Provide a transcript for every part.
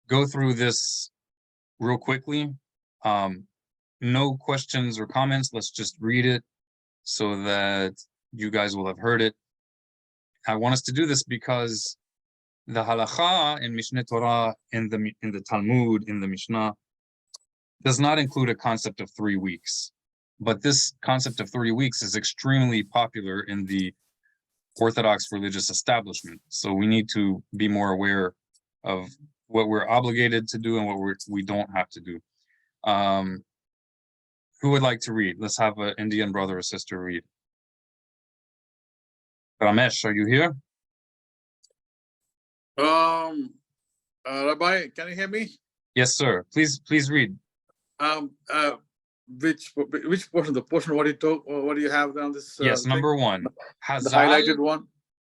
go through this real quickly. No questions or comments. Let's just read it so that you guys will have heard it. I want us to do this because the halacha in Mishneh Torah, in the Talmud, in the Mishnah, does not include a concept of 3 weeks. But this concept of 3 weeks is extremely popular in the Orthodox religious establishment. So we need to be more aware of what we're obligated to do and what we don't have to do. Who would like to read? Let's have an Indian brother or sister read. Ramesh, are you here? Rabbi, can you hear me? Yes, sir. Please read. Which portion? The portion what do you have on this? Yes, number one. Hazal, the highlighted one.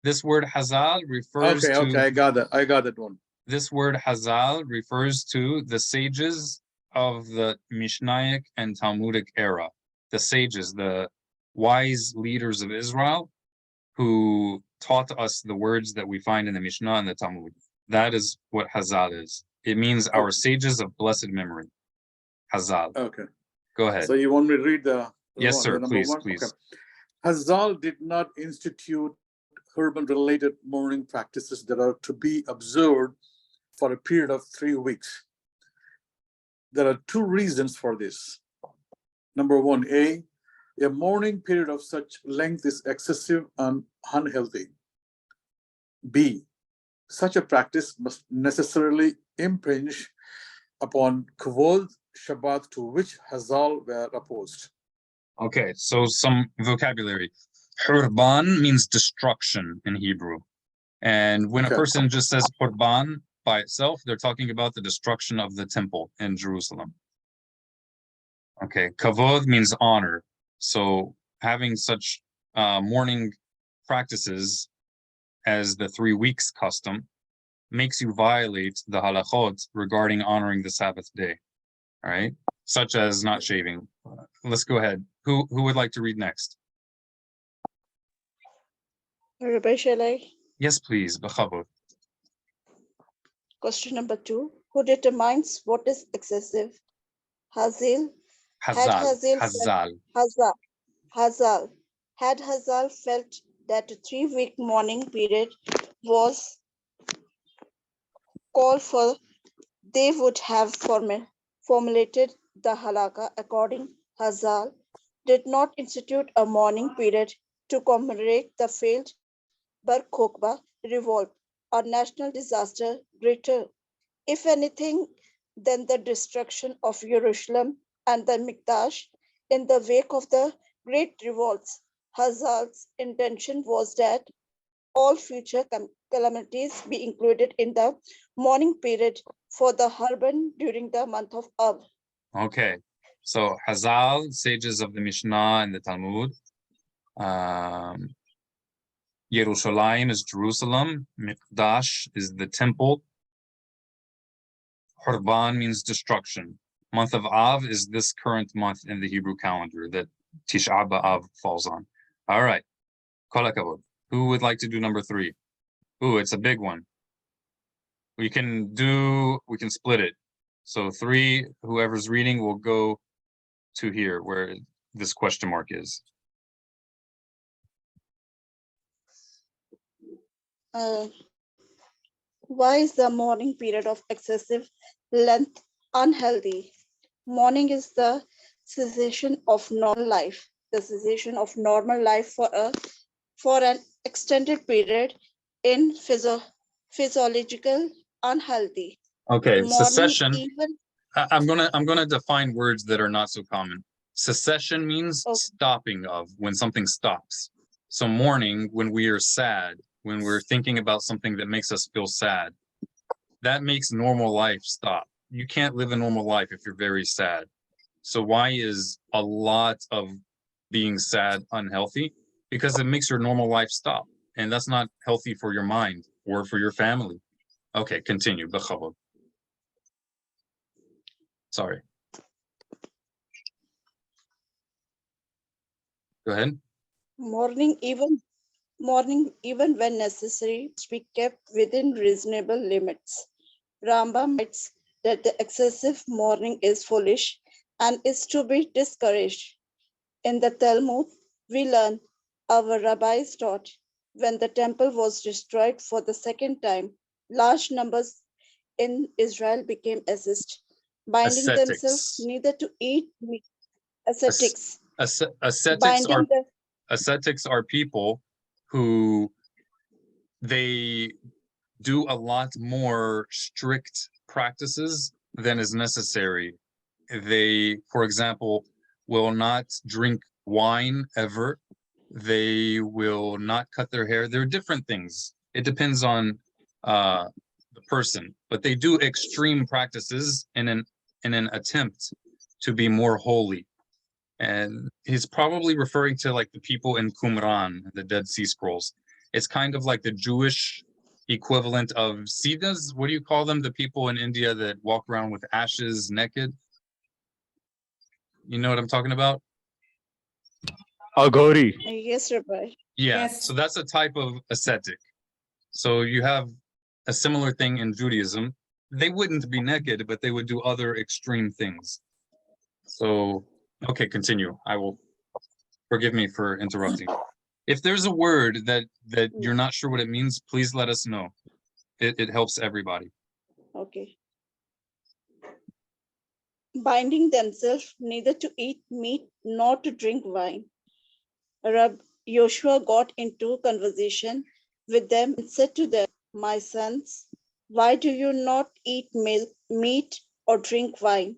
This word hazal refers to. Okay, I got that one. This word hazal refers to the sages of the Mishnaic and Talmudic era. The sages, the wise leaders of Israel, who taught us the words that we find in the Mishnah and the Talmud. That is what hazal is. It means our sages of blessed memory. Hazal. Okay. Go ahead. So you want me to read the yes, sir. Please. Okay. Hazal did not institute urban-related mourning practices that are to be observed for a period of 3 weeks. There are 2 reasons for this. Number one, a mourning period of such length is excessive and unhealthy. B, such a practice must necessarily impinge upon Kvod Shabbat to which Hazal were opposed. Okay, so some vocabulary. Hurban means destruction in Hebrew. And when a person just says Hurban by itself, they're talking about the destruction of the temple in Jerusalem. Okay, Kavod means honor. So having such mourning practices as the 3 weeks custom makes you violate the halachot regarding honoring the Sabbath day. All right, such as not shaving. Let's go ahead. Who would like to read next? Rabbi, shall I? Yes, please. B'chavod. Question number 2. Who determines what is excessive? Hazal. Hazal. Hazal. Had Hazal felt that a 3-week mourning period was called for, they would have formulated the halakha according. Hazal did not institute a mourning period to commemorate the failed Bar Kokhba revolt, or national disaster greater, if anything, than the destruction of Jerusalem and the Mikdash in the wake of the great revolts. Hazal's intention was that all future calamities be included in the mourning period for the Harban during the month of Av. Okay, so Hazal, sages of the Mishnah and the Talmud. Yerushalayim is Jerusalem. Mikdash is the temple. Hurban means destruction. Month of Av is this current month in the Hebrew calendar that TISHAH B'Av falls on. All right. Kol hakavod. Who would like to do number 3? Ooh, it's a big one. We can split it. So 3, whoever's reading will go to here where this question mark is. Why is the mourning period of excessive length unhealthy? Mourning is the cessation of normal life. The cessation of normal life for an extended period in physiological unhealthy. Okay, Mourning secession. even, I'm gonna define words that are not so common. Secession means stopping of, when something stops. So mourning, when we are sad, when we're thinking about something that makes us feel sad, that makes normal life stop. You can't live a normal life if you're very sad. So why is a lot of being sad unhealthy? Because it makes your normal life stop. And that's not healthy for your mind or for your family. Okay, continue. B'chavod. Sorry. Go ahead. mourning even when necessary, must be kept within reasonable limits. Rambam writes that the excessive mourning is foolish and is to be discouraged. In the Talmud, we learn our rabbis taught when the temple was destroyed for the second time, large numbers in Israel became binding themselves Ascetics. neither to eat meat, As- ascetics, Ascetics binding are the ascetics are people who they do a lot more strict practices than is necessary. They, for example, will not drink wine ever. They will not cut their hair. There are different things. It depends on the person, but they do extreme practices in an attempt to be more holy. And he's probably referring to like the people in Qumran, the Dead Sea Scrolls. It's kind of like the Jewish equivalent of Siddhas. What do you call them? The people in India that walk around with ashes naked. You know what I'm talking about? Aghori. yes, Rabbi. Yeah. Yes. So that's a type of ascetic. So you have a similar thing in Judaism. They wouldn't be naked, but they would do other extreme things. So, okay, continue. I will forgive me for interrupting. If there's a word that you're not sure what it means, please let us know. It helps everybody. Okay. Binding themselves neither to eat meat nor to drink wine. Rab Joshua got into conversation with them and said to them, my sons, why do you not eat milk, meat or drink wine?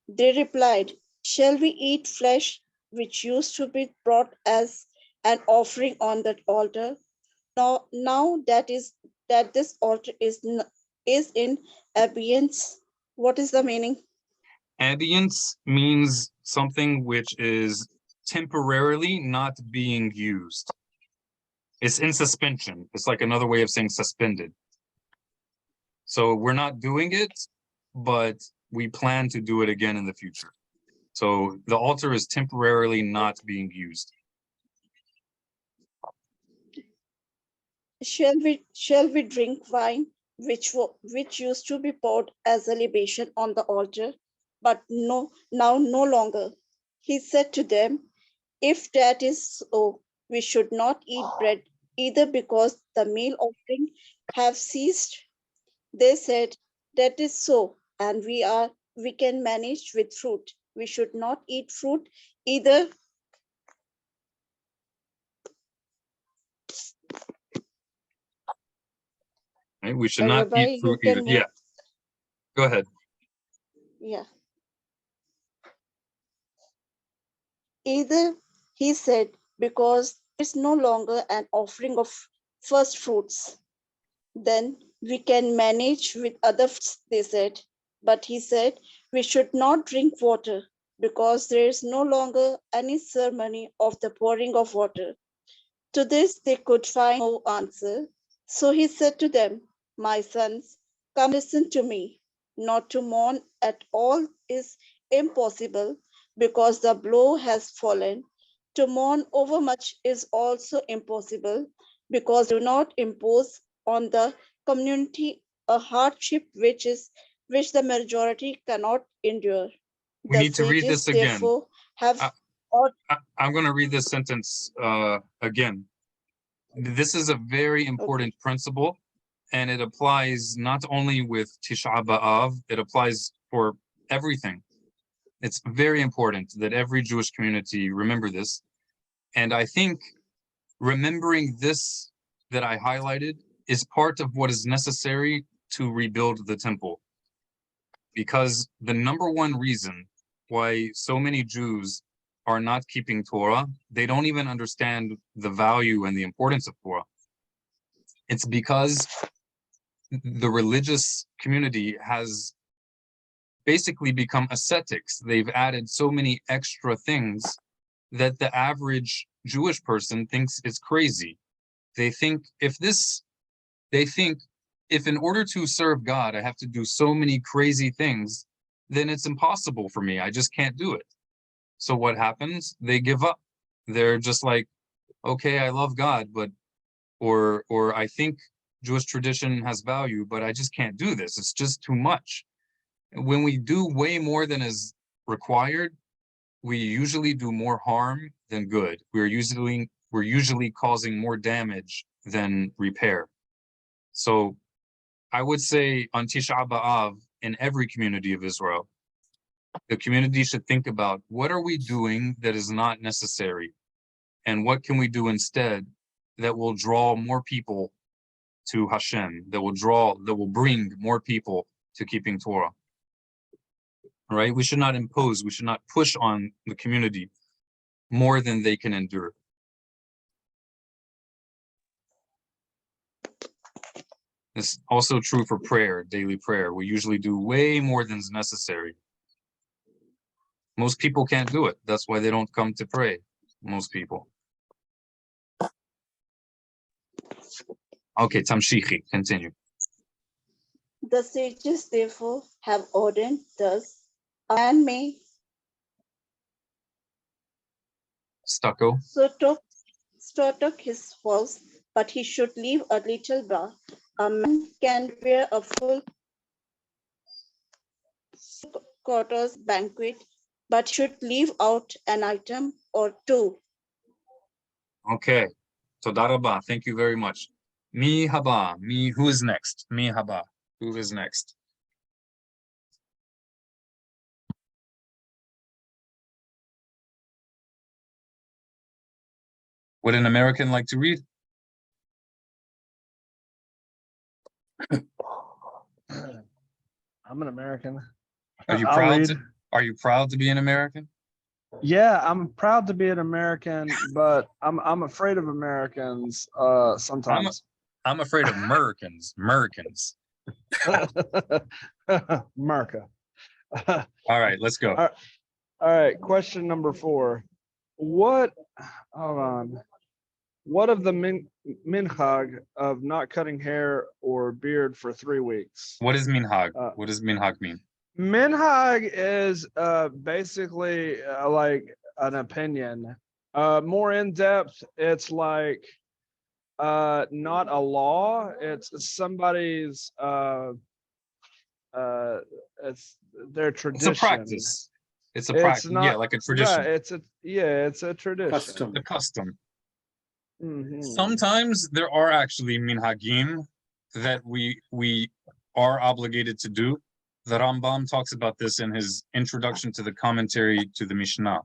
They replied, shall we eat flesh which used to be brought as an offering on that altar? Now that this altar is in abeyance. What is the meaning? Abeyance means something which is temporarily not being used. It's in suspension. It's like another way of saying suspended. So we're not doing it, but we plan to do it again in the future. So the altar is temporarily not being used. Shall we drink wine which used to be poured as a libation on the altar, but no longer? He said to them, if that is so, we should not eat bread either because the meal offering have ceased. They said, that is so, and we can manage with fruit. We should not eat fruit either. Right? We should not Rabbi, eat you fruit either. can Yeah, go ahead. yeah. Either, he said, because it's no longer an offering of first fruits. Then we can manage with other fruits, they said. But he said, we should not drink water because there is no longer any ceremony of the pouring of water. To this they could find no answer. So he said to them, my sons, come listen to me. Not to mourn at all is impossible because the blow has fallen. To mourn overmuch is also impossible because do not impose on the community a hardship which the majority cannot endure. We The need to read sages this again. therefore have I'm going to read this sentence again. This is a very important principle, and it applies not only with Tisha B'Av, it applies for everything. It's very important that every Jewish community remember this. And I think remembering this that I highlighted is part of what is necessary to rebuild the temple. Because the number one reason why so many Jews are not keeping Torah, they don't even understand the value and the importance of Torah. It's because the religious community has basically become ascetics. They've added so many extra things that the average Jewish person thinks it's crazy. They think if in order to serve God, I have to do so many crazy things, then it's impossible for me. I just can't do it. So what happens? They give up. They're just like, okay, I love God, but or I think Jewish tradition has value, but I just can't do this. It's just too much. When we do way more than is required, we usually do more harm than good. We're usually causing more damage than repair. So I would say on Tisha B'Av, in every community of Israel, the community should think about what are we doing that is not necessary, and what can we do instead that will draw more people to Hashem, that will bring more people to keeping Torah. Right? We should not impose, we should not push on the community more than they can endure. It's also true for prayer, daily prayer. We usually do way more than is necessary. Most people can't do it. That's why they don't come to pray. Most people. Okay, Tamshichi, continue. The sages therefore have ordained thus: a man may Stucco. stock his house, but he should leave a little bar. A man can wear a full quarters banquet, but should leave out an item or two. Okay. Toda rabba. Thank you very much. Mi haba. Who is next? Mi haba. Who is next? Would an American like to read? I'm an American. Are you I'll proud? read. Are you proud to be an American? Yeah, I'm proud to be an American, but I'm afraid of Americans sometimes. I'm afraid of Americans. Americans. America. All right, let's go. All right, question number 4. Hold on. What of the minhag of not cutting hair or beard for 3 weeks? What is minhag? What does minhag mean? Minhag is basically like an opinion. More in depth, it's like not a law. It's somebody's it's their tradition. It's a practice. It's a practice. Yeah, like a tradition. Yeah, it's a tradition. Custom. A custom. Mm-hmm. Sometimes there are actually minhagim that we are obligated to do. The Rambam talks about this in his introduction to the commentary to the Mishnah.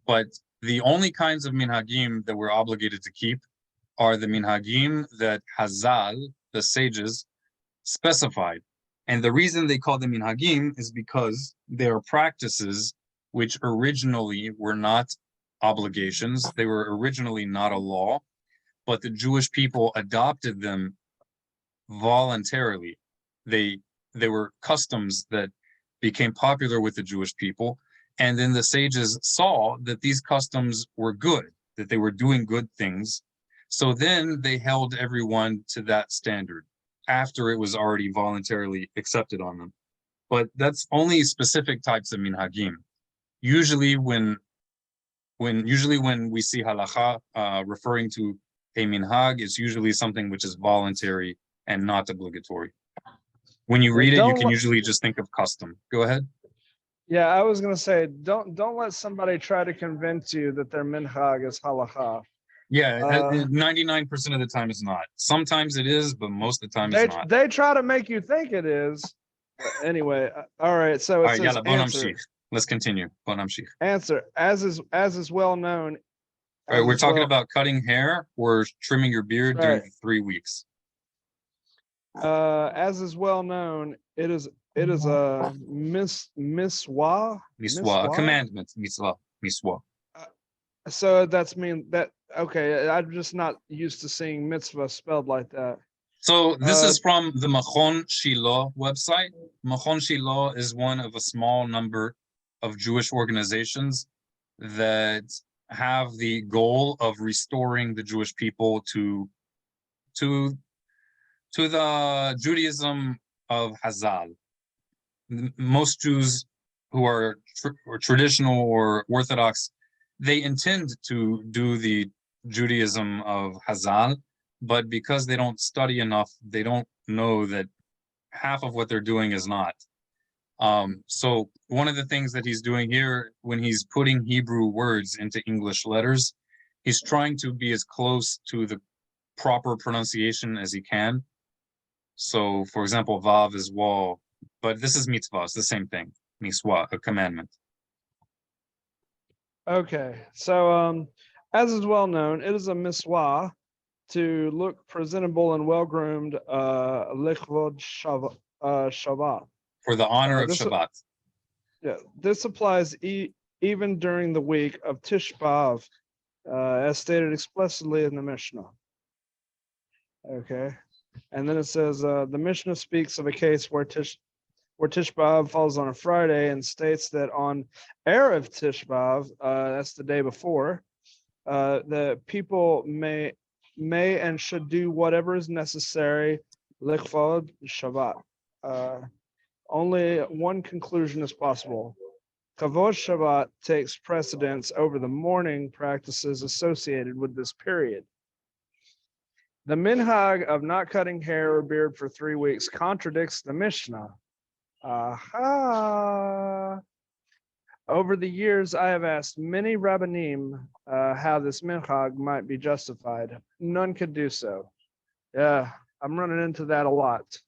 But the only kinds of minhagim that we're obligated to keep are the minhagim that Hazal, the sages, specified. And the reason they call them minhagim is because they are practices which originally were not obligations. They were originally not a law, but the Jewish people adopted them voluntarily. They were customs that became popular with the Jewish people. And then the sages saw that these customs were good, that they were doing good things. So then they held everyone to that standard after it was already voluntarily accepted on them. But that's only specific types of minhagim. Usually when we see halacha referring to a minhag, it's usually something which is voluntary and not obligatory. When you read it, you can usually just think of custom. Go ahead. Yeah, I was gonna say, don't let somebody try to convince you that their minhag is halacha. Yeah, 99% of the time it's not. Sometimes it is, but most of the time it's not. They try to make you think it is. Anyway, all right. So it says answer. Let's continue. Bon amshich. Answer, as is well known. All right, we're talking about cutting hair or trimming your beard during 3 weeks. As is well known, it is a miswa, a commandment, miswa. So that's mean that okay. I'm just not used to seeing mitzvah spelled like that. So this is from the Machon Shilo website. Machon Shilo is one of a small number of Jewish organizations that have the goal of restoring the Jewish people to the Judaism of Hazal. Most Jews who are traditional or Orthodox, they intend to do the Judaism of Hazal, but because they don't study enough, they don't know that half of what they're doing is not. So one of the things that he's doing here, when he's putting Hebrew words into English letters, he's trying to be as close to the proper pronunciation as he can. So, for example, Vav is wall, but this is mitzvah. It's the same thing. Mitzvah, a commandment. Okay, so as is well known, it is a miswah to look presentable and well groomed, lichvod Shabbat. For the honor of this- Shabbat. Yeah, this applies even during the week of TISHAH, as stated explicitly in the Mishnah. Okay, and then it says the Mishnah speaks of a case where Tish B'Av falls on a Friday and states that on Erev Tish B'Av, that's the day before, the people may and should do whatever is necessary, lichvod Shabbat. Only one conclusion is possible. Kavod Shabbat takes precedence over the mourning practices associated with this period. The minhag of not cutting hair or beard for 3 weeks contradicts the Mishnah. Aha! Over the years, I have asked many rabbanim how this minhag might be justified. None could do so. Yeah, I'm running into that a lot.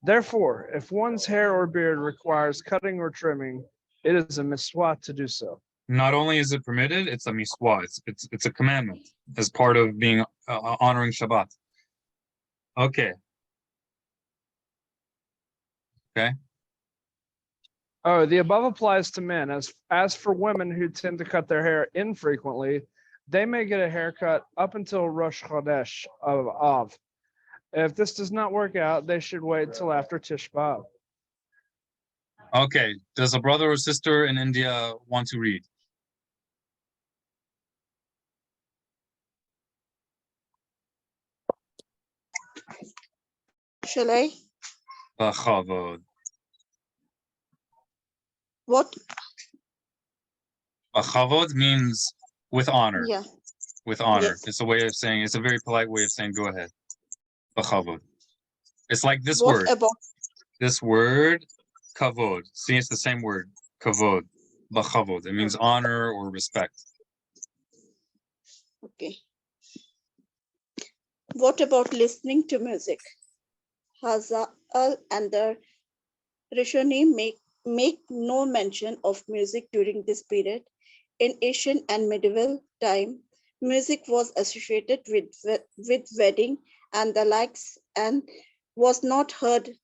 Therefore, if one's hair or beard requires cutting or trimming, it is a miswah to do so. Not only is it permitted, it's a miswah. It's a commandment as part of being honoring Shabbat. Okay. Okay. Oh, the above applies to men. As for women who tend to cut their hair infrequently, they may get a haircut up until Rosh Chodesh of Av. If this does not work out, they should wait till after Tish B'Av. Okay. Does a brother or sister in India want to read? Shall I? B'chavod. What? B'chavod means with honor. Yeah. With honor. Yes. It's a way of saying, it's a very polite way of saying, go ahead. B'chavod. It's like this What word. about? This word, kavod. See, it's the same word, kavod. B'chavod. It means honor or respect. Okay. What about listening to music? Hazal and the Rishonim make no mention of music during this period. In ancient and medieval time, music was associated with wedding and the likes and was not heard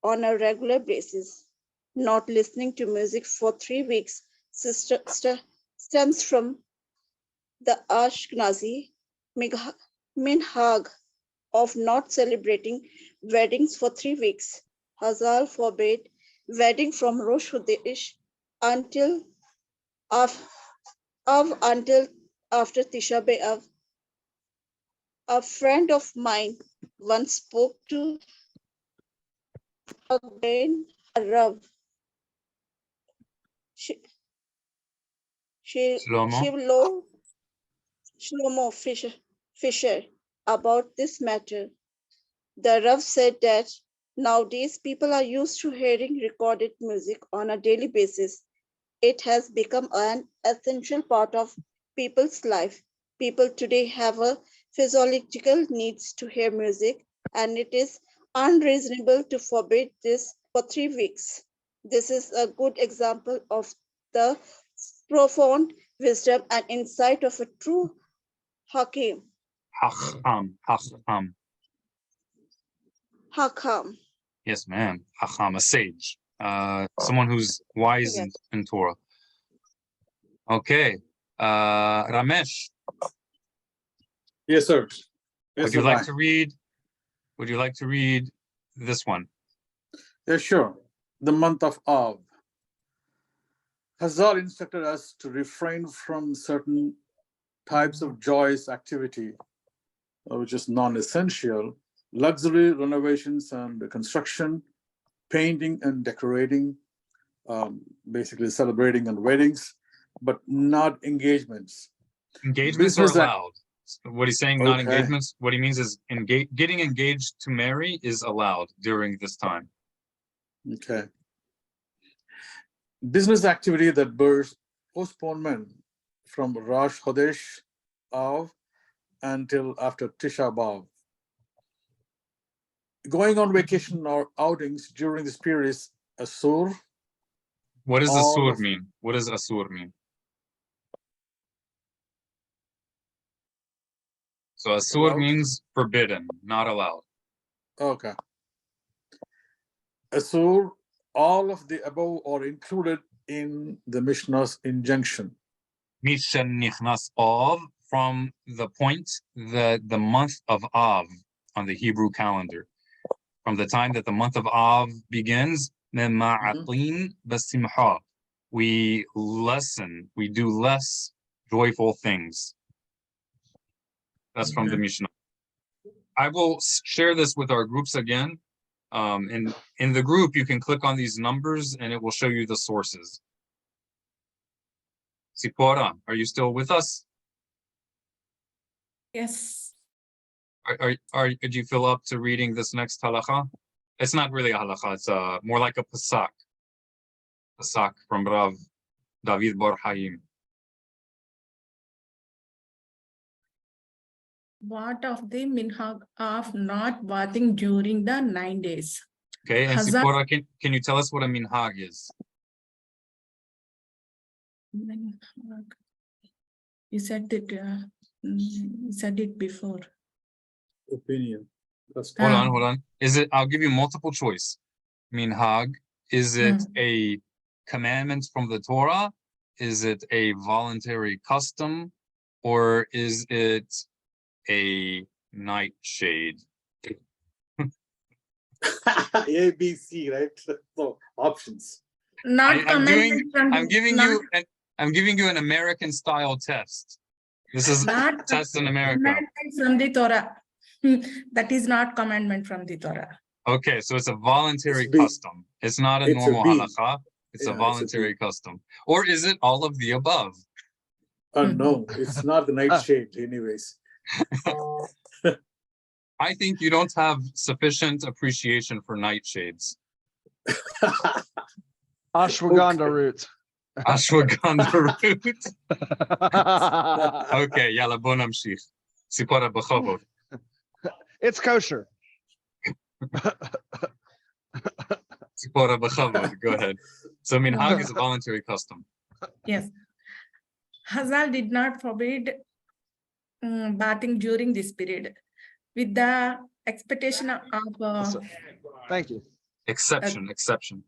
on a regular basis. Not listening to music for 3 weeks stems from the Ashkenazi minhag of not celebrating weddings for 3 weeks. Hazal forbade wedding from Rosh Chodesh until until after Tisha B'Av. A friend of mine once spoke to a Rav Shlomo Fisher about this matter. The Rav said that nowadays people are used to hearing recorded music on a daily basis. It has become an essential part of people's life. People today have a physiological needs to hear music, and it is unreasonable to forbid this for 3 weeks. This is a good example of the profound wisdom and insight of a true Hakim. Hakam. Yes, ma'am. Hacham, a sage. Someone who's wise in Torah. Okay. Ramesh. Yes, sir. Yes, Would you sir, like Ryan. to read? Would you like to read this one? Yeah, sure. The month of Av. Hazal instructed us to refrain from certain types of joyous activity, which is non-essential, luxury renovations and construction, painting and decorating, basically celebrating and weddings, but not engagements. Engagements are Business allowed. What he's saying, not Okay. engagements, what he means is getting engaged to marry is allowed during this time. Okay. Business activity that bears postponement from Rosh Chodesh Av until after Tisha B'Av. Going on vacation or outings during this period is asur. What does All asur of- mean? What does asur mean? So asur Allowed? means forbidden, not allowed. Okay. Asur, all of the above are included in the Mishnah's injunction. Mishan nichnas Av, from the point that the month of Av on the Hebrew calendar, from the time that the month of Av begins, mema'atin basimcha, we do less joyful things. That's from the Mishnah. I will share this with our groups again. And in the group, you can click on these numbers and it will show you the sources. Sipora, are you still with us? Yes. Do you feel up to reading this next halacha? It's not really a halacha, it's more like a pasak. Pasak from Rabbi David Bar-Hayim. What of the minhag of not bathing during the 9 days? Okay, and Hazar- Sipora, can you tell us what a minhag is? Minhag. You said it. You said it before. Opinion. That's Hold on. I'll give you multiple choice. Minhag, is it a commandment from the Torah? Is it a voluntary custom? Or is it a nightshade? A, B, C, right? So options. Not commandment from I'm giving not, you an American style test. This is not test in America. commandment from the Torah. That is not commandment from the Torah. Okay, so it's a voluntary It's B. custom. It's not a It's a normal B. halacha. It's Yeah, a it's a voluntary B. custom. Or is it all of the above? No, it's not the nightshade anyways. I think you don't have sufficient appreciation for nightshades. Ashwagandha root. Ashwagandha root. Okay, yalla bon namshich. Sipora b'chavod. It's kosher. Sipora b'chavod. Go ahead. So minhag is a voluntary custom. Yes. Hazal did not forbid bathing during this period with the expectation of Thank you. Exception. exception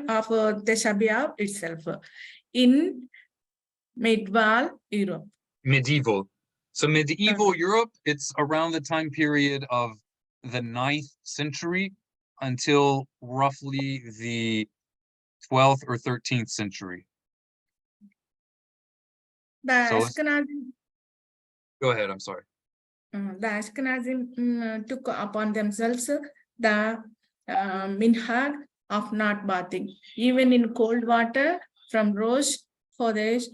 of TISHAH B'Av itself in medieval Europe. Medieval. So medieval Europe, it's around the time period of the 9th century until roughly the 12th or 13th century. The So Ashkenazim, go ahead, I'm sorry. the Ashkenazim took upon themselves the minhag of not bathing, even in cold water from Rosh Chodesh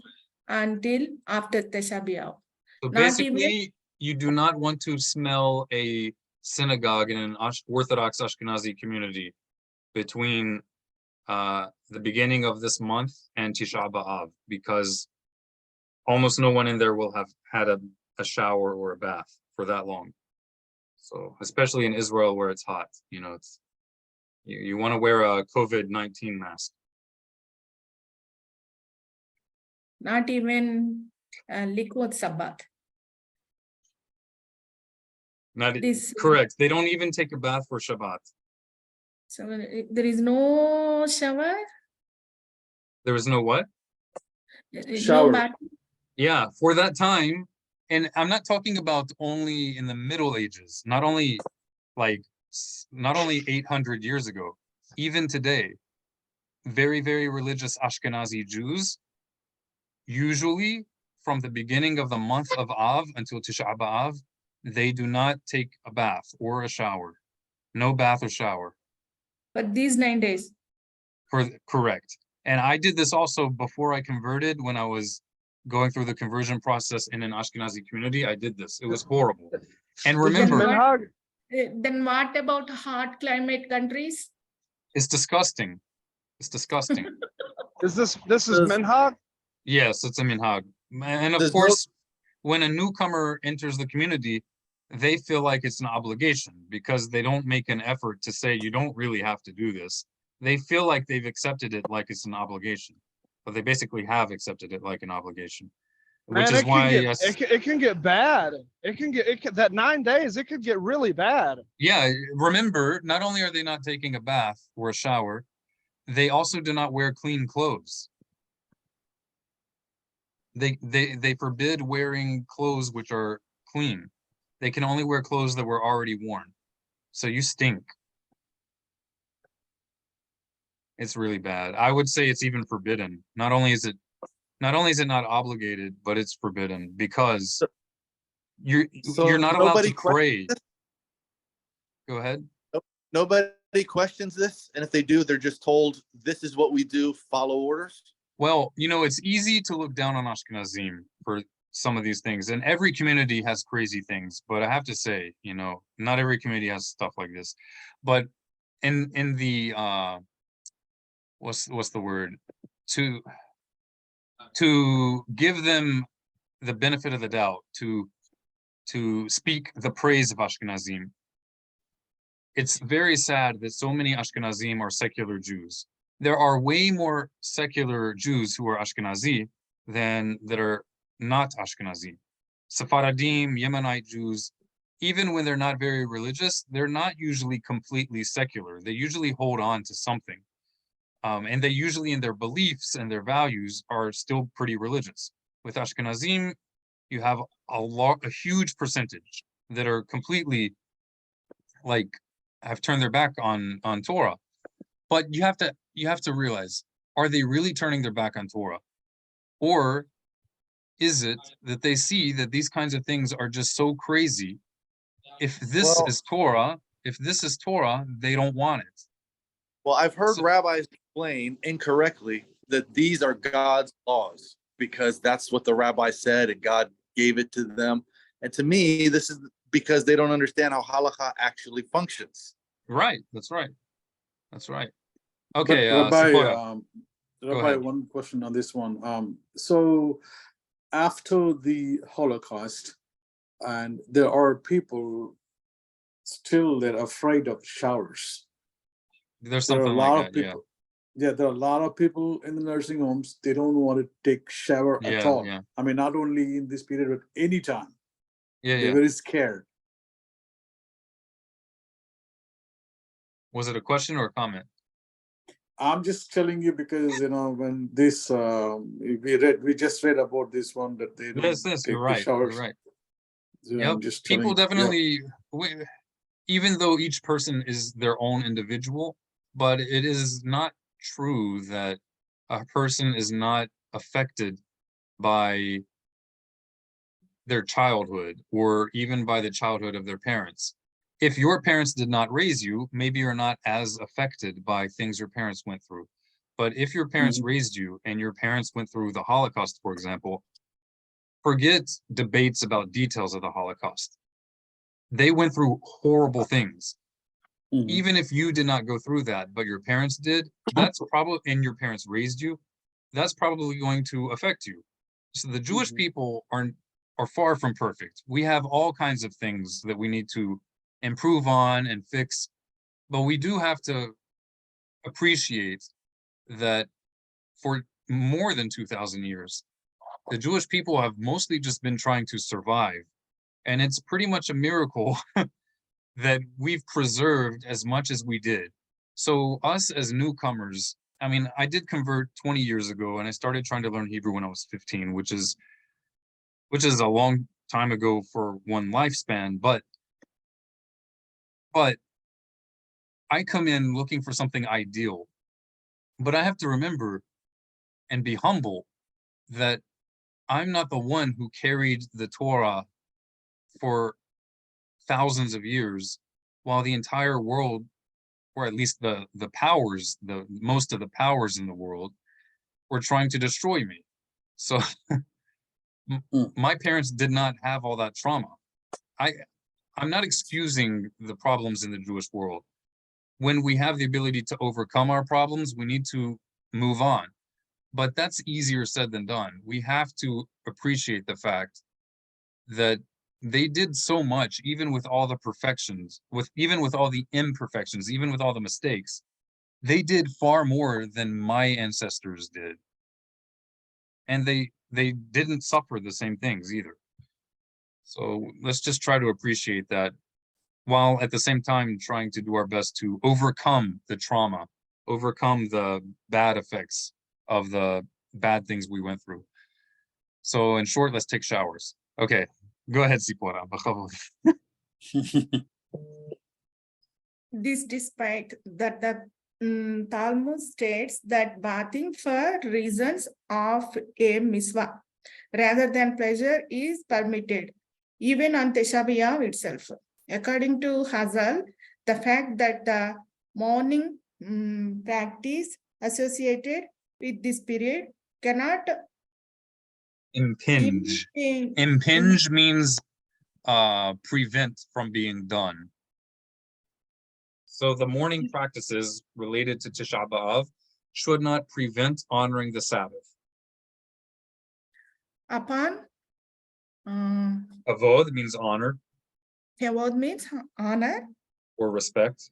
until after TISHAH B'Av. So Not basically, you do not want to smell a synagogue in an Orthodox Ashkenazi community between the beginning of this month and Tisha B'Av, because almost no one in there will have had a shower or a bath for that long. So especially in Israel where it's hot, it's you want to wear a COVID-19 mask. Not even liquid Sabbath. Not This correct. They don't even take a bath for Shabbat. So there is no shower. There was no what? Shower. No bath. Yeah, for that time, and I'm not talking about only in the Middle Ages, not only 800 years ago, even today, very, very religious Ashkenazi Jews, usually from the beginning of the month of Av until Tisha B'Av, they do not take a bath or a shower. No bath or shower. But these 9 days. Correct. And I did this also before I converted when I was going through the conversion process in an Ashkenazi community. I did this. It was horrible. And Then remember, minhag, Then what about hot climate countries? it's disgusting. It's disgusting. is this is Does- minhag? Yes, it's a minhag. And of There's no- course, when a newcomer enters the community, they feel like it's an obligation because they don't make an effort to say, you don't really have to do this. They feel like they've accepted it like it's an obligation, but they basically have accepted it like an obligation, which Man, is it can why, get yes, it can get bad. That 9 days, it could get really bad. yeah, remember, not only are they not taking a bath or a shower, they also do not wear clean clothes. They forbid wearing clothes which are clean. They can only wear clothes that were already worn. So you stink. It's really bad. I would say it's even forbidden. Not only is it not obligated, but it's forbidden because you're not allowed nobody to pray. questions Go ahead. this? Nobody questions this, and if they do, they're just told this is what we do. Follow orders. Well, it's easy to look down on Ashkenazim for some of these things, and every community has crazy things, but I have to say, not every community has stuff like this. But in the what's the word? To give them the benefit of the doubt, to speak the praise of Ashkenazim. It's very sad that so many Ashkenazim are secular Jews. There are way more secular Jews who are Ashkenazi than that are not Ashkenazi. Sephardim, Yemenite Jews, even when they're not very religious, they're not usually completely secular. They usually hold on to something. And they usually in their beliefs and their values are still pretty religious. With Ashkenazim, you have a huge percentage that are completely have turned their back on Torah. But you have to realize, are they really turning their back on Torah? Or is it that they see that these kinds of things are just so crazy? If this is Torah, they don't want it. Well, I've heard So- rabbis explain incorrectly that these are God's laws because that's what the rabbi said and God gave it to them. And to me, this is because they don't understand how halakha actually functions. Right, that's right. But Okay, Rabbi, Sephora. Rabbi, ahead. one question on this one. So after the Holocaust, and there are people still that are afraid of showers. There's There are a something lot like of that, yeah. people. Yeah, there are a lot of people in the nursing homes. They don't want to take shower at Yeah, all. yeah. I mean, not only in this period, but anytime. Yeah, They're yeah. very scared. Was it a question or a comment? I'm just telling you because when this we just read about this one that they don't Yes, take you're the right. showers. You're right. So Yep. I'm just People telling you, yeah. definitely, even though each person is their own individual, but it is not true that a person is not affected by their childhood or even by the childhood of their parents. If your parents did not raise you, maybe you're not as affected by things your parents went through. But if your parents raised you and your parents went through the Holocaust, for example, forget debates about details of the Holocaust. They went through horrible things. Mhm. Even if you did not go through that, but your parents did, that's probably, and your parents raised you, that's probably going to affect you. So the Jewish people are far from perfect. We have all kinds of things that we need to improve on and fix, but we do have to appreciate that for more than 2,000 years, the Jewish people have mostly just been trying to survive. And it's pretty much a miracle that we've preserved as much as we did. So us as newcomers, I mean, I did convert 20 years ago and I started trying to learn Hebrew when I was 15, which is a long time ago for one lifespan, but I come in looking for something ideal. But I have to remember and be humble that I'm not the one who carried the Torah for thousands of years, while the entire world, or at least the powers, most of the powers in the world, were trying to destroy me. So My parents did not have all that trauma. I'm not excusing the problems in the Jewish world. When we have the ability to overcome our problems, we need to move on. But that's easier said than done. We have to appreciate the fact that they did so much, even with all the perfections, even with all the imperfections, even with all the mistakes. They did far more than my ancestors did. And they didn't suffer the same things either. So let's just try to appreciate that, while at the same time trying to do our best to overcome the trauma, overcome the bad effects of the bad things we went through. So in short, let's take showers. Okay, go ahead, Sipora. This despite that the Talmud states that bathing for reasons of a misvah rather than pleasure is permitted, even on TISHAH B'Av itself. According to Hazal, the fact that the morning practice associated with this period cannot Impinge. Impinge means prevent from being done. So the morning practices related to Tisha B'Av should not prevent honoring the Sabbath. Upon Avod means honor Kavod means honor. or respect.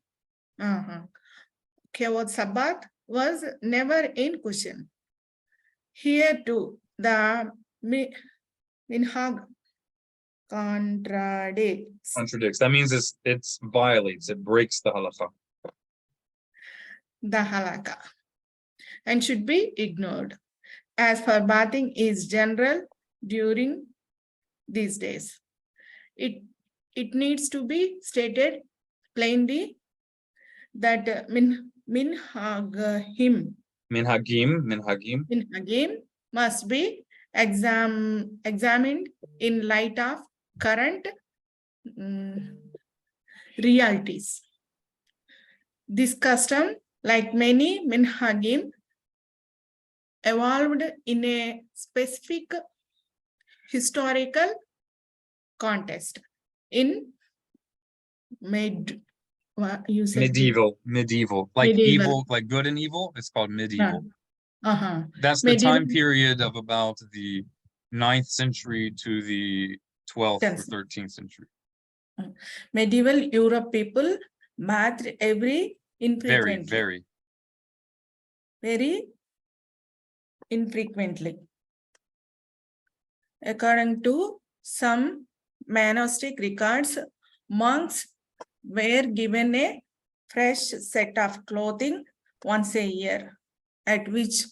Kavod Sabbath was never in question. Here too, the minhag contradicts That means it violates, it breaks the halakha. the halakha and should be ignored. As for bathing is general during these days, it needs to be stated plainly that minhagim must be examined in light of current realities. This custom, like many minhagim, evolved in a specific historical context in medieval, like medieval. Medieval. Evil, like good and evil, it's called medieval. That's the Medieval. time period of about the 9th century to the 12th or 13th century. Medieval Europe people bathed very infrequently. Very infrequently. According to some monastic records, monks were given a fresh set of clothing once a year, at which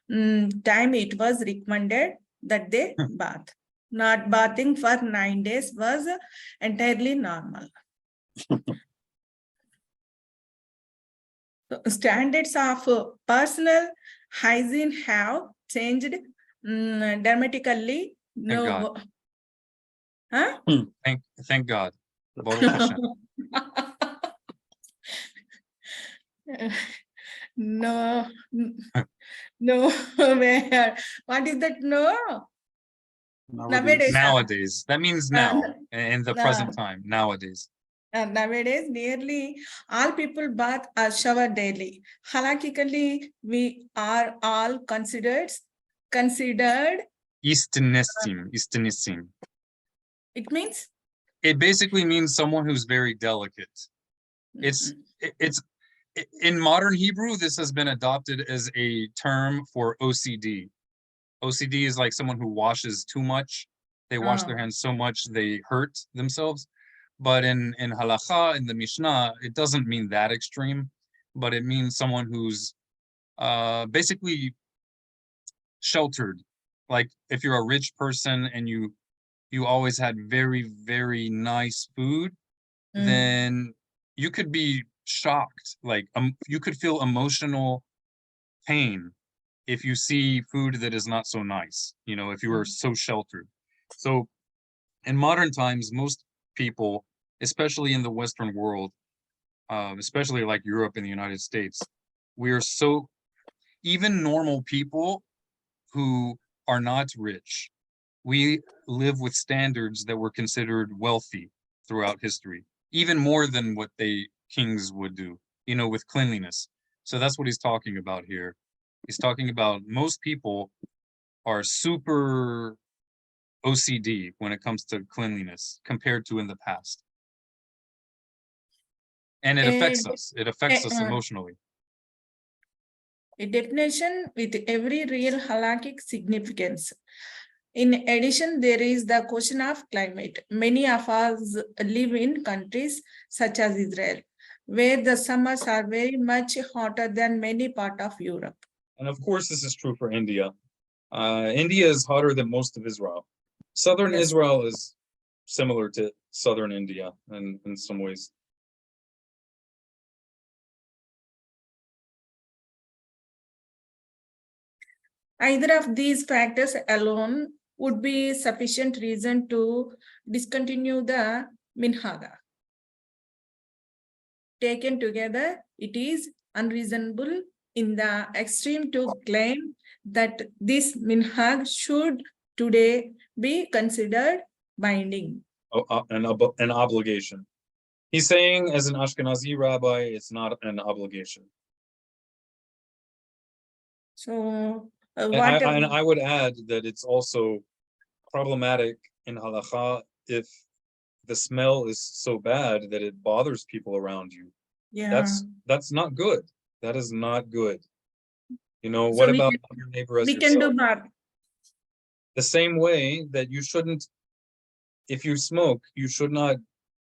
time it was recommended that they bath. Not bathing for 9 days was entirely normal. Standards of personal hygiene have changed dramatically. No. Huh? Thank God. No. No. What is that? No. Nowadays. That means now, in the present time, nowadays. Nowadays, nearly all people bath or shower daily. Halachically, we are all considered. Istinissim. It means? It basically means someone who's very delicate. It's in modern Hebrew, this has been adopted as a term for OCD. OCD is like someone who washes too much. They wash their hands so much they hurt themselves. But in halakha, in the Mishnah, it doesn't mean that extreme, but it means someone who's basically sheltered. Like if you're a rich person and you always had very, very nice food, then you could be shocked. Like you could feel emotional pain if you see food that is not so nice, if you were so sheltered. So in modern times, most people, especially in the Western world, especially like Europe and the United States, even normal people who are not rich, we live with standards that were considered wealthy throughout history, even more than what kings would do, with cleanliness. So that's what he's talking about here. He's talking about most people are super OCD when it comes to cleanliness compared to in the past. And it affects us. It affects us emotionally. A definition with every real halachic significance. In addition, there is the question of climate. Many of us live in countries such as Israel, where the summers are very much hotter than many parts of Europe. And of course, this is true for India. India is hotter than most of Israel. Southern Yes. Israel is similar to southern India in some ways. Either of these factors alone would be sufficient reason to discontinue the minhag. Taken together, it is unreasonable in the extreme to claim that this minhag should today be considered binding. An obligation. He's saying, as an Ashkenazi rabbi, it's not an obligation. So, And I would add that it's also problematic in halakha if the smell is so bad that it bothers people around you. yeah. That's not good. That is not good. So what about your neighbor as we yourself? can do bar. The same way that you shouldn't, if you smoke, you should not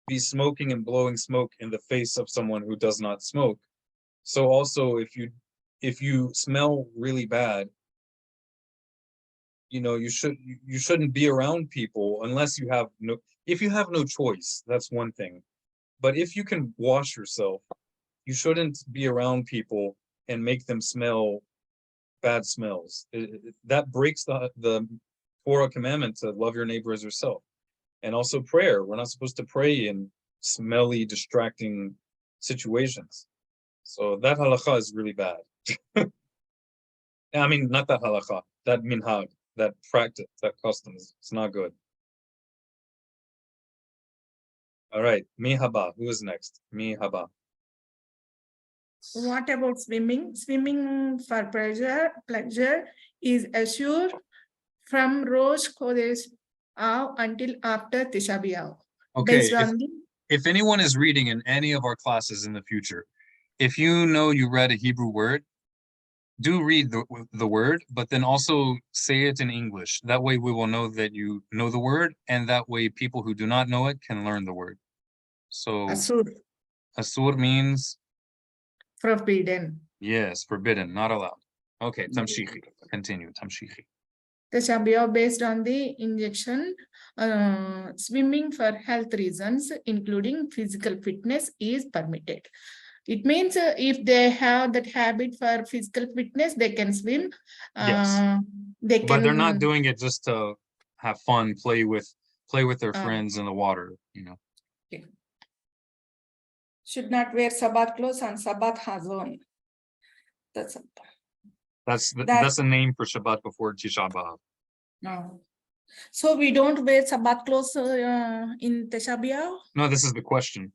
be smoking and blowing smoke in the face of someone who does not smoke. So also, if you smell really bad, you shouldn't be around people unless you have no choice. That's one thing. But if you can wash yourself, you shouldn't be around people and make them smell bad smells. That breaks the Torah commandment to love your neighbor as yourself. And also prayer. We're not supposed to pray in smelly, distracting situations. So that halakha is really bad. I mean, not that halakha, that minhag, that practice, that custom, it's not good. All right, mi haba. Who is next? Mi haba. What about swimming? Swimming for pleasure is assured from Rosh Chodesh until after Tisha B'Av. Okay, if anyone is reading in any of our classes in the future, if you read a Hebrew word, do read the word, but then also say it in English. That way we will know that you know the word, and that way people who do not know it can learn the word. So asur means forbidden. Yes, forbidden, not allowed. Okay, tamshichi. Continue, tamshichi. Tisha B'Av based on the injection, swimming for health reasons, including physical fitness, is permitted. It means if they have that habit for physical fitness, they can swim. Yes. But they're not doing it just to have fun, play with their friends in the water, Okay. Should not wear Sabbath clothes on Sabbath Hazon. That's a name for Shabbat before Tisha B'Av. No. So we don't wear Sabbath clothes in Tisha B'Av? No, this is the question.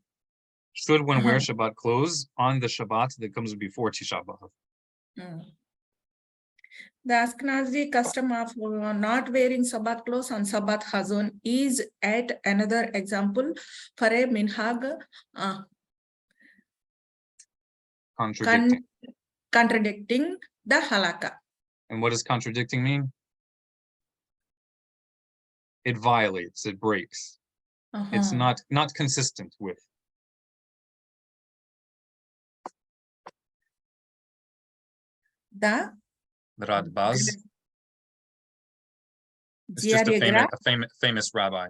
Should one wear Shabbat clothes on the Shabbat that comes before Tisha B'Av? The Ashkenazi custom of not wearing Sabbath clothes on Sabbath Hazon is yet another example for a minhag contradicting the halakha. And what does contradicting mean? It violates, it breaks. It's not consistent with. The Radbaz. It's just a famous rabbi.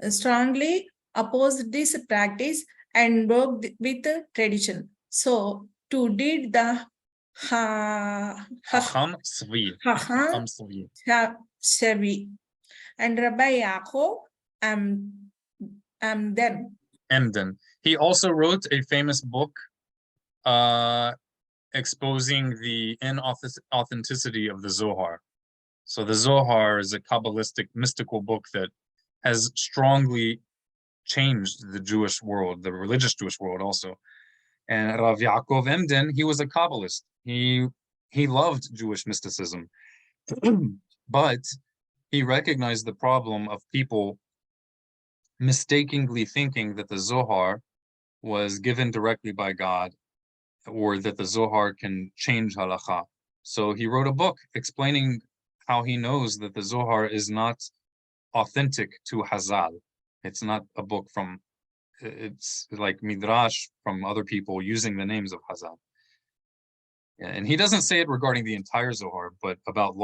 Strongly opposed this practice and worked with tradition. So, to did the Chacham Shavi and Rabbi Yaakov Emden. He also wrote a famous book exposing the inauthenticity of the Zohar. So the Zohar is a Kabbalistic mystical book that has strongly changed the Jewish world, the religious Jewish world also. And Rav Yaakov Emden, he was a Kabbalist. He loved Jewish mysticism, but he recognized the problem of people mistakenly thinking that the Zohar was given directly by God, or that the Zohar can change halacha. So he wrote a book explaining how he knows that the Zohar is not authentic to Hazal. It's not a book from, it's like Midrash from other people using the names of Hazal. And he doesn't say it regarding the entire Zohar, but about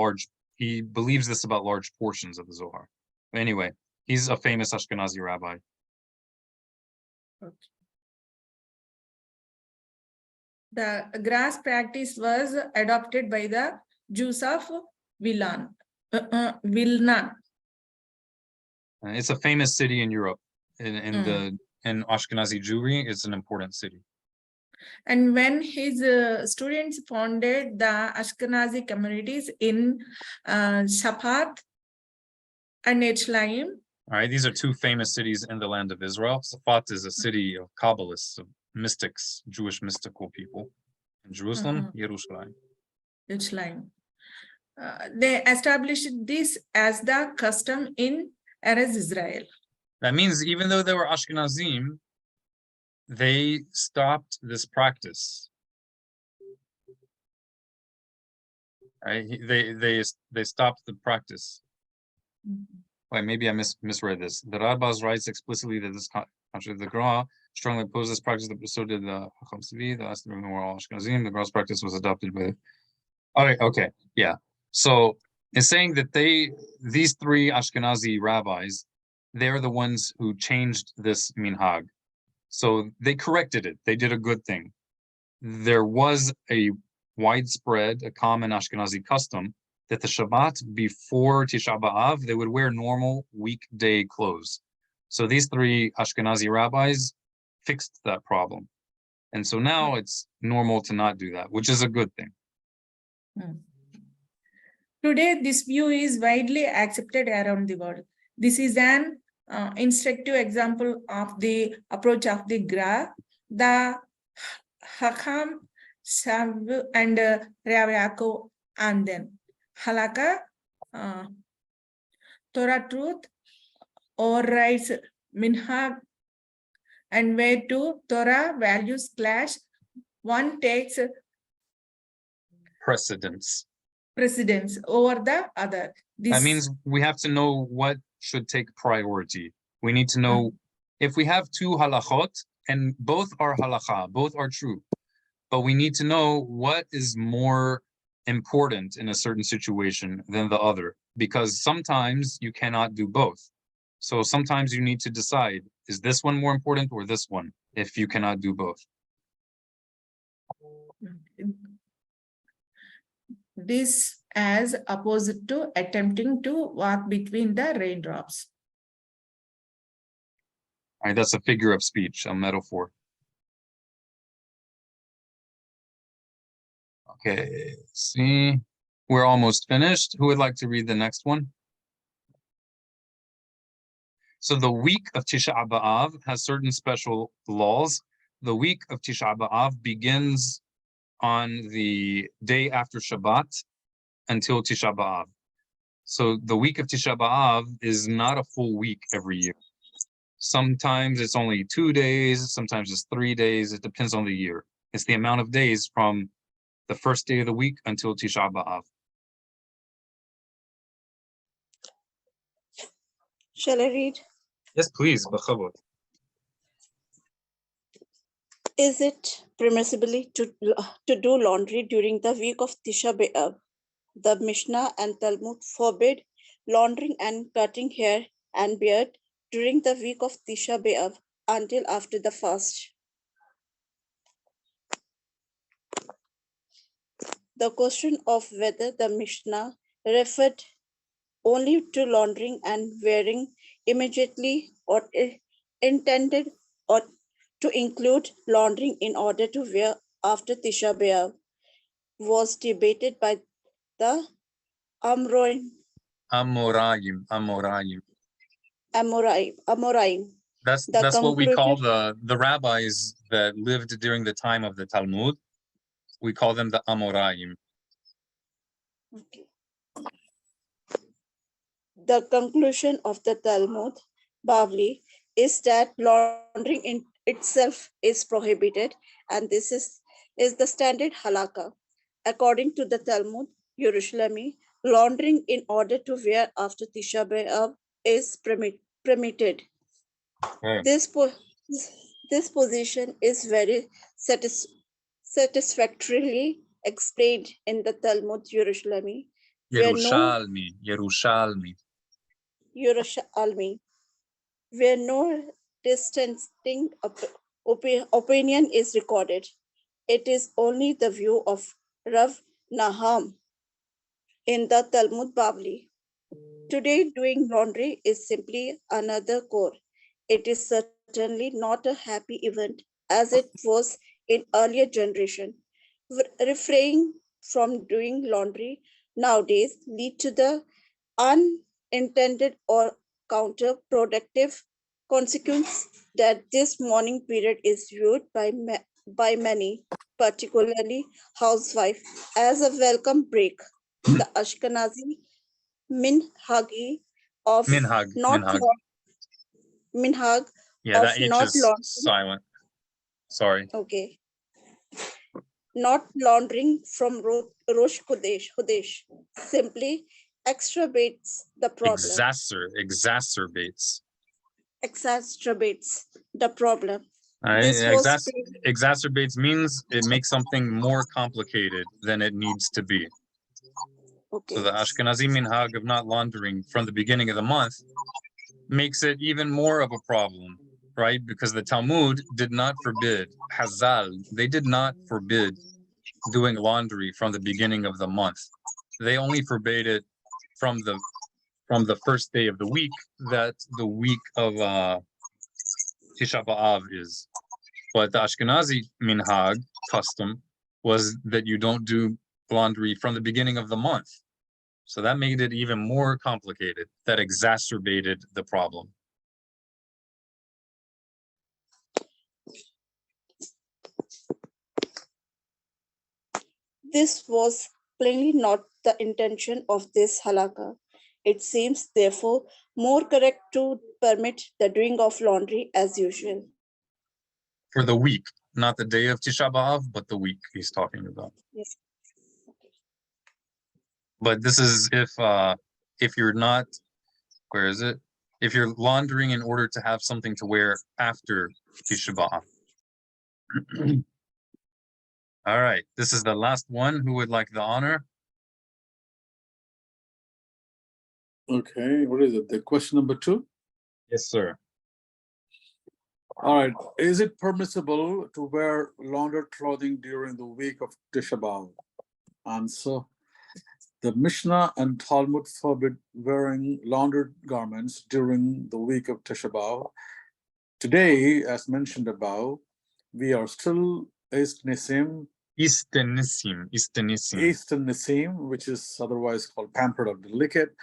he believes this about large portions of the Zohar. Anyway, he's a famous Ashkenazi rabbi. Okay. The grass practice was adopted by the Jews of Vilna. It's a famous city in Europe. In Ashkenazi Jewry, it's an important city. And when his students founded the Ashkenazi communities in Safat and Echelaim. All right, these are two famous cities in the land of Israel. Safat is a city of Kabbalists, of mystics, Jewish mystical people. In Jerusalem, Yerushalayim. Echelaim. They established this as the custom in Eretz Israel. That means even though they were Ashkenazim, they stopped this practice. Right? They stopped the practice. Wait, maybe I misread this. The Rambam writes explicitly that this contrary the Gra strongly opposes this practice. So did the Chacham Tzvi. The last of them were all Ashkenazim. The Gra's practice was adopted by. Okay, yeah. So it's saying that these three Ashkenazi rabbis, they're the ones who changed this minhag. So they corrected it. They did a good thing. There was a widespread, a common Ashkenazi custom that the Shabbat before Tisha B'Av, they would wear normal weekday clothes. So these three Ashkenazi rabbis fixed that problem. And so now it's normal to not do that, which is a good thing. Today, this view is widely accepted around the world. This is an instructive example of the approach of the Gra, the Hakam, Shav, and Rav Yaakov, and then Halakha, Torah truth, overrides minhag, and where two Torah values clash, one takes Precedence over the other. That means we have to know what should take priority. We need to know if we have two halachot and both are halakha, both are true, but we need to know what is more important in a certain situation than the other, because sometimes you cannot do both. So sometimes you need to decide, is this one more important or this one, if you cannot do both? This as opposite to attempting to walk between the raindrops. All right, that's a figure of speech, a metaphor. Okay, see, we're almost finished. Who would like to read the next one? So the week of Tisha B'Av has certain special laws. The week of Tisha B'Av begins on the day after Shabbat until Tisha B'Av. So the week of Tisha B'Av is not a full week every year. Sometimes it's only 2 days, sometimes it's 3 days. It depends on the year. It's the amount of days from the first day of the week until Tisha B'Av. Shall I read? Yes, please. B'chavod. Is it permissibly to do laundry during the week of Tisha B'Av? The Mishnah and Talmud forbid laundering and cutting hair and beard during the week of Tisha B'Av until after the fast. The question of whether the Mishnah referred only to laundering and wearing immediately or intended or to include laundering in order to wear after Tisha B'Av was debated by the Amroin, Amoraim. Amoraim. That's The what we call conclusion, the rabbis that lived during the time of the Talmud. We call them the Amoraim. okay. The conclusion of the Talmud Bavli is that laundering in itself is prohibited, and this is the standard halakha. According to the Talmud Yerushalmi, laundering in order to wear after Tisha B'Av is permitted. Okay. This position is very satisfactorily explained in the Talmud Yerushalmi, Yerushalmi. where no dissenting opinion is recorded. It is only the view of Rav Nahum in the Talmud Bavli. Today, doing laundry is simply another chore. It is certainly not a happy event as it was in earlier generation. Refraining from doing laundry nowadays lead to the unintended or counterproductive consequence that this mourning period is viewed by many, particularly housewives, as a welcome break. The Ashkenazi minhagi of Minhag. not Minhag. minhag Yeah, of that H not is laundering. silent. Sorry. Okay. Not laundering from Rosh Chodesh simply exacerbates the problem. Exacerbates. Exacerbates the problem. All right. This was Exacerbates means it makes something more complicated than it needs to be. okay. So the Ashkenazi minhag of not laundering from the beginning of the month makes it even more of a problem, right? Because the Talmud did not forbid, Hazal, they did not forbid doing laundry from the beginning of the month. They only forbade it from the first day of the week, that the week of Tisha B'Av is. But the Ashkenazi minhag custom was that you don't do laundry from the beginning of the month. So that made it even more complicated. That exacerbated the problem. This was plainly not the intention of this halakha. It seems, therefore, more correct to permit the doing of laundry as usual. For the week, not the day of Tisha B'Av, but the week he's talking about. Yes. But this is if you're not, where is it? If you're laundering in order to have something to wear after Tisha B'Av. All right, this is the last one. Who would like the honor? Okay, what is it? The question number 2? Yes, sir. All right. Is it permissible to wear laundered clothing during the week of Tisha B'Av? Answer. The Mishnah and Talmud forbid wearing laundered garments during the week of Tisha B'Av. Today, as mentioned above, we are still East Nisim, which is otherwise called pampered or delicate,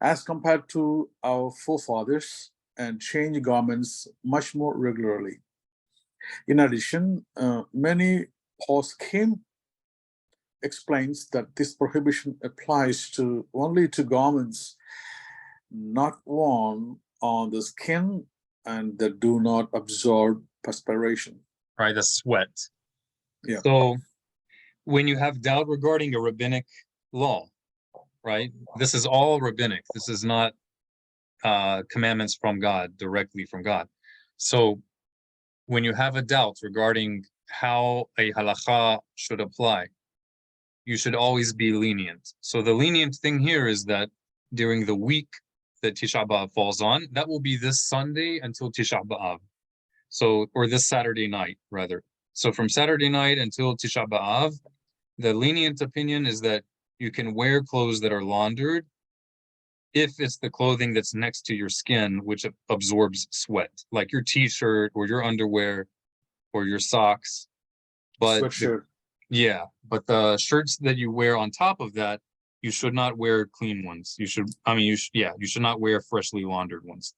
as compared to our forefathers, and change garments much more regularly. In addition, many poskim explains that this prohibition applies only to garments not worn on the skin and that do not absorb perspiration. Right, the sweat. Yeah. So when you have doubt regarding a rabbinic law, right? This is all rabbinic. This is not commandments from God, directly from God. So when you have a doubt regarding how a halakha should apply, you should always be lenient. So the lenient thing here is that during the week that Tisha B'Av falls on, that will be this Sunday until Tisha B'Av. So, or this Saturday night, rather. So from Saturday night until Tisha B'Av, the lenient opinion is that you can wear clothes that are laundered if it's the clothing that's next to your skin, which absorbs sweat, like your t-shirt or your underwear or your socks. But Sweatshirt. but the shirts that you wear on top of that, you should not wear clean ones. You should not wear freshly laundered ones.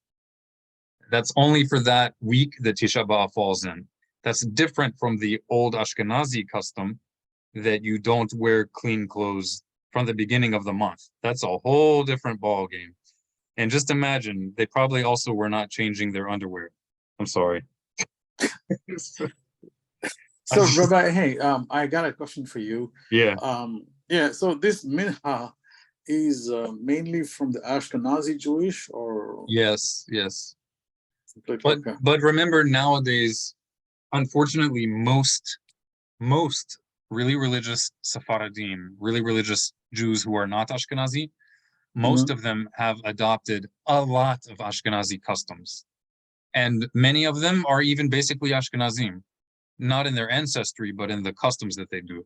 That's only for that week that Tisha B'Av falls in. That's different from the old Ashkenazi custom that you don't wear clean clothes from the beginning of the month. That's a whole different ball game. And just imagine, they probably also were not changing their underwear. I'm sorry. So, Rabbi, hey, I got a question for you. Yeah. So this minha is mainly from the Ashkenazi Jewish, or Yes. okay. But remember, nowadays, unfortunately, most really religious Sephardim, really religious Jews who are not Ashkenazi, most of them have adopted a lot of Ashkenazi customs. And many of them are even basically Ashkenazim, not in their ancestry, but in the customs that they do.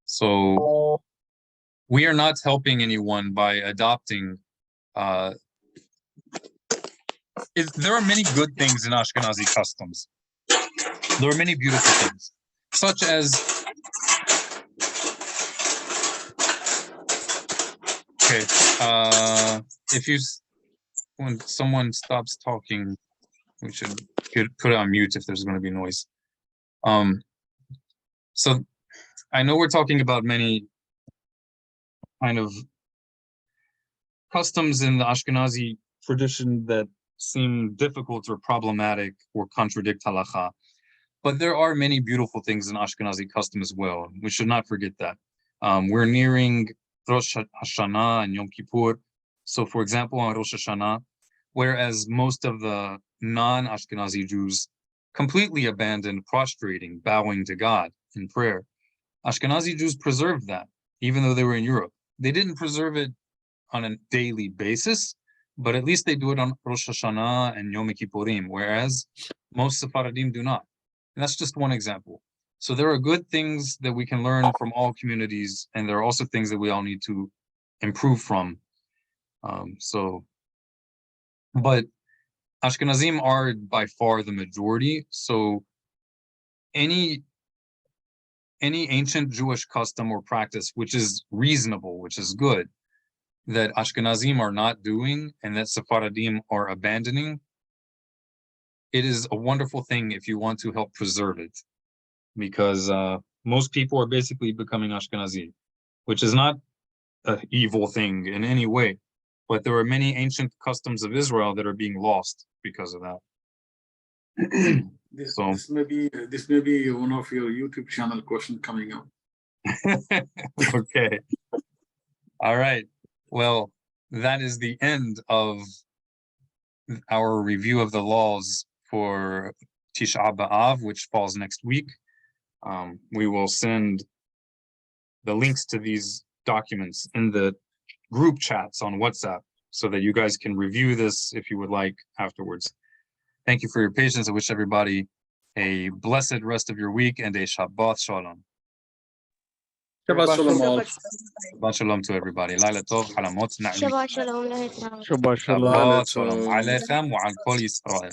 So we are not helping anyone by adopting. There are many good things in Ashkenazi customs. There are many beautiful things, such as, when someone stops talking, we should put it on mute if there's going to be noise. So I know we're talking about many kind of customs in the Ashkenazi tradition that seem difficult or problematic or contradict halacha. But there are many beautiful things in Ashkenazi custom as well. We should not forget that. We're nearing Rosh Hashanah and Yom Kippur. So for example, on Rosh Hashanah, whereas most of the non-Ashkenazi Jews completely abandoned prostrating, bowing to God in prayer, Ashkenazi Jews preserved that, even though they were in Europe. They didn't preserve it on a daily basis, but at least they do it on Rosh Hashanah and Yom Kippurim, whereas most Sephardim do not. And that's just one example. So there are good things that we can learn from all communities, and there are also things that we all need to improve from. But Ashkenazim are by far the majority. So any ancient Jewish custom or practice which is reasonable, which is good, that Ashkenazim are not doing and that Sephardim are abandoning, it is a wonderful thing if you want to help preserve it, because most people are basically becoming Ashkenazi, which is not an evil thing in any way, but there are many ancient customs of Israel that are being lost because of that. This may be one of your YouTube channel questions coming up. Okay. All right. Well, that is the end of our review of the laws for Tisha B'Av, which falls next week. We will send the links to these documents in the group chats on WhatsApp so that you guys can review this if you would like afterwards. Thank you for your patience. I wish everybody a blessed rest of your week and a Shabbat Shalom. Shabbat Shalom all. Shabbat Shalom to everybody. Laila Tov, Halamot Na'im. Shabbat Shalom. Shabbat Shalom. Shabbat Shalom. Alechem wa al kol Yisrael.